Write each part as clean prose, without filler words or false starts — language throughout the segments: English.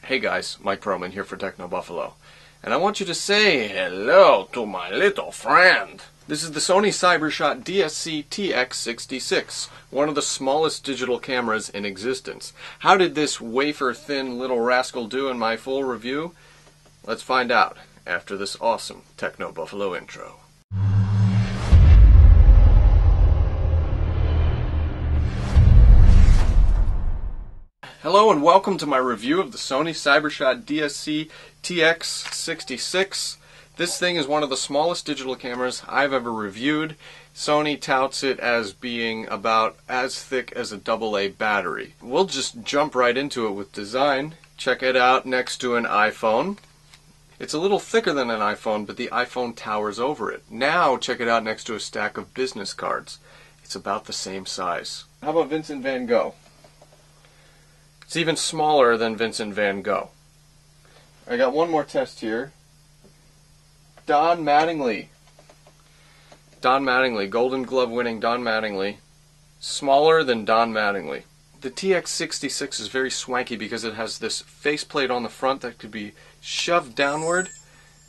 Hey guys, Mike Perlman here for Techno Buffalo, and I want you to say hello to my little friend. This is the Sony CyberShot DSC TX66, one of the smallest digital cameras in existence. How did this wafer-thin little rascal do in my full review? Let's find out after this awesome Techno Buffalo intro. Hello and welcome to my review of the Sony CyberShot DSC TX66. This thing is one of the smallest digital cameras I've ever reviewed. Sony touts it as being about as thick as a AA battery. We'll just jump right into it with design. Check it out next to an iPhone. It's a little thicker than an iPhone, but the iPhone towers over it. Now check it out next to a stack of business cards. It's about the same size. How about Vincent van Gogh? It's even smaller than Vincent van Gogh. I got one more test here. Don Mattingly, Golden Glove winning Don Mattingly. Smaller than Don Mattingly. The TX66 is very swanky because it has this faceplate on the front that could be shoved downward,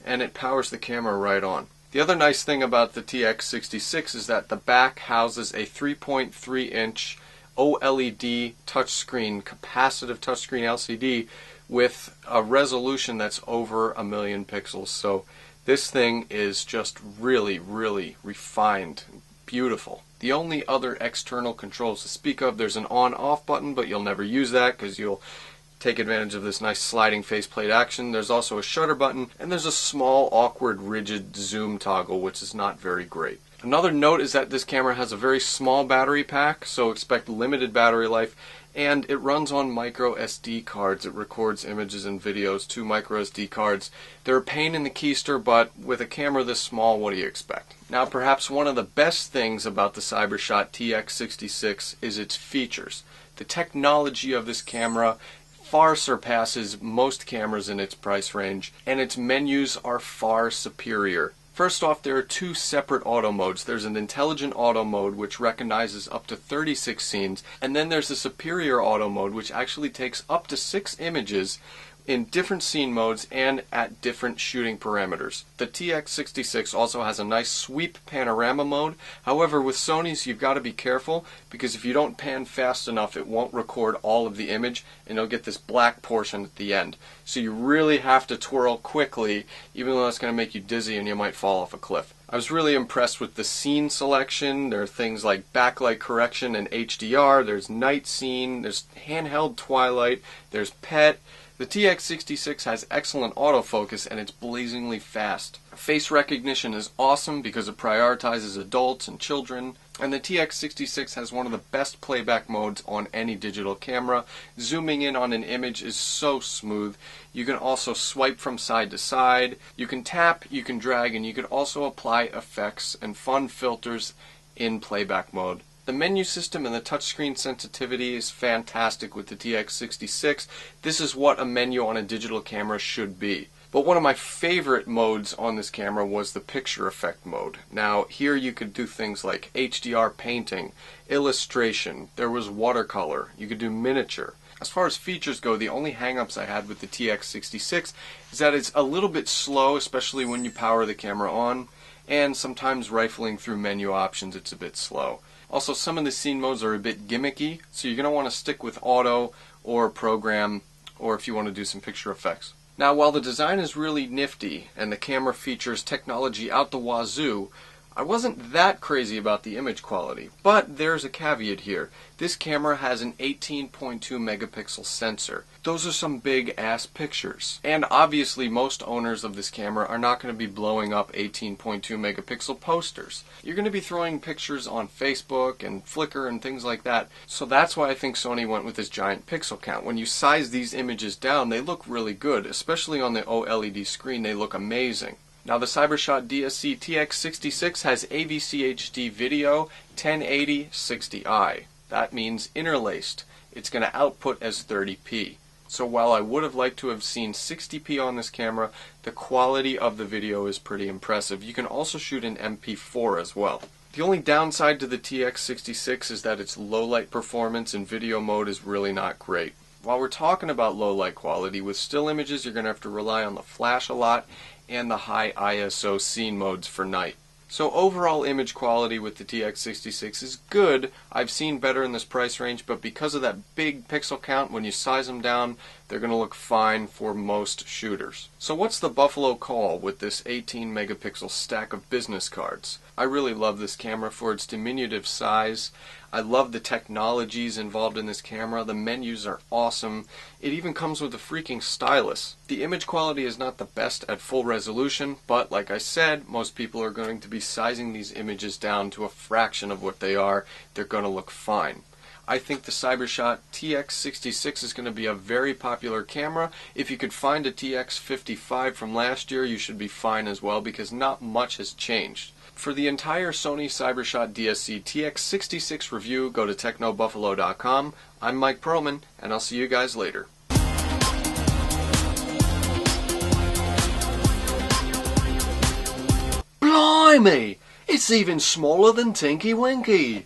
and it powers the camera right on. The other nice thing about the TX66 is that the back houses a 3.3-inch OLED touchscreen, capacitive touchscreen LCD with a resolution that's over 1,000,000 pixels. So this thing is just really, really refined, beautiful. The only other external controls to speak of, there's an on-off button, but you'll never use that because you'll take advantage of this nice sliding faceplate action. There's also a shutter button, and there's a small, awkward, rigid zoom toggle, which is not very great. Another note is that this camera has a very small battery pack, so expect limited battery life, and it runs on micro SD cards. It records images and videos to micro SD cards. They're a pain in the keister, but with a camera this small, what do you expect? Now, perhaps one of the best things about the CyberShot TX66 is its features. The technology of this camera far surpasses most cameras in its price range, and its menus are far superior. First off, there are two separate auto modes. There's an intelligent auto mode, which recognizes up to 36 scenes, and then there's a superior auto mode, which actually takes up to 6 images in different scene modes and at different shooting parameters. The TX66 also has a nice sweep panorama mode. However, with Sony's, you've got to be careful because if you don't pan fast enough, it won't record all of the image and you'll get this black portion at the end. So you really have to twirl quickly, even though that's going to make you dizzy and you might fall off a cliff. I was really impressed with the scene selection. There are things like backlight correction and HDR, there's night scene, there's handheld twilight, there's pet. The TX66 has excellent autofocus and it's blazingly fast. Face recognition is awesome because it prioritizes adults and children. And the TX66 has one of the best playback modes on any digital camera. Zooming in on an image is so smooth. You can also swipe from side to side. You can tap, you can drag, and you can also apply effects and fun filters in playback mode. The menu system and the touchscreen sensitivity is fantastic with the TX66. This is what a menu on a digital camera should be. But one of my favorite modes on this camera was the picture effect mode. Now, here you could do things like HDR painting, illustration, there was watercolor, you could do miniature. As far as features go, the only hang-ups I had with the TX66 is that it's a little bit slow, especially when you power the camera on, and sometimes rifling through menu options it's a bit slow. Also, some of the scene modes are a bit gimmicky, so you're going to want to stick with auto or program, or if you want to do some picture effects. Now, while the design is really nifty and the camera features technology out the wazoo, I wasn't that crazy about the image quality. But there's a caveat here. This camera has an 18.2 megapixel sensor. Those are some big ass pictures. And obviously most owners of this camera are not going to be blowing up 18.2 megapixel posters. You're going to be throwing pictures on Facebook and Flickr and things like that. So that's why I think Sony went with this giant pixel count. When you size these images down, they look really good. Especially on the OLED screen, they look amazing. Now the CyberShot DSC TX66 has AVC HD video 1080 60i. That means interlaced. It's going to output as 30p. So while I would have liked to have seen 60p on this camera, the quality of the video is pretty impressive. You can also shoot in MP4 as well. The only downside to the TX66 is that its low light performance in video mode is really not great. While we're talking about low light quality, with still images you're going to have to rely on the flash a lot and the high ISO scene modes for night. So overall image quality with the TX66 is good. I've seen better in this price range, but because of that big pixel count, when you size them down, they're going to look fine for most shooters. So what's the Buffalo call with this 18 megapixel stack of business cards? I really love this camera for its diminutive size. I love the technologies involved in this camera. The menus are awesome. It even comes with a freaking stylus. The image quality is not the best at full resolution, but like I said, most people are going to be sizing these images down to a fraction of what they are. They're going to look fine. I think the CyberShot TX66 is going to be a very popular camera. If you could find a TX55 from last year, you should be fine as well, because not much has changed. For the entire Sony CyberShot DSC TX66 review, go to technobuffalo.com. I'm Mike Perlman, and I'll see you guys later. Blimey! It's even smaller than Tinky Winky!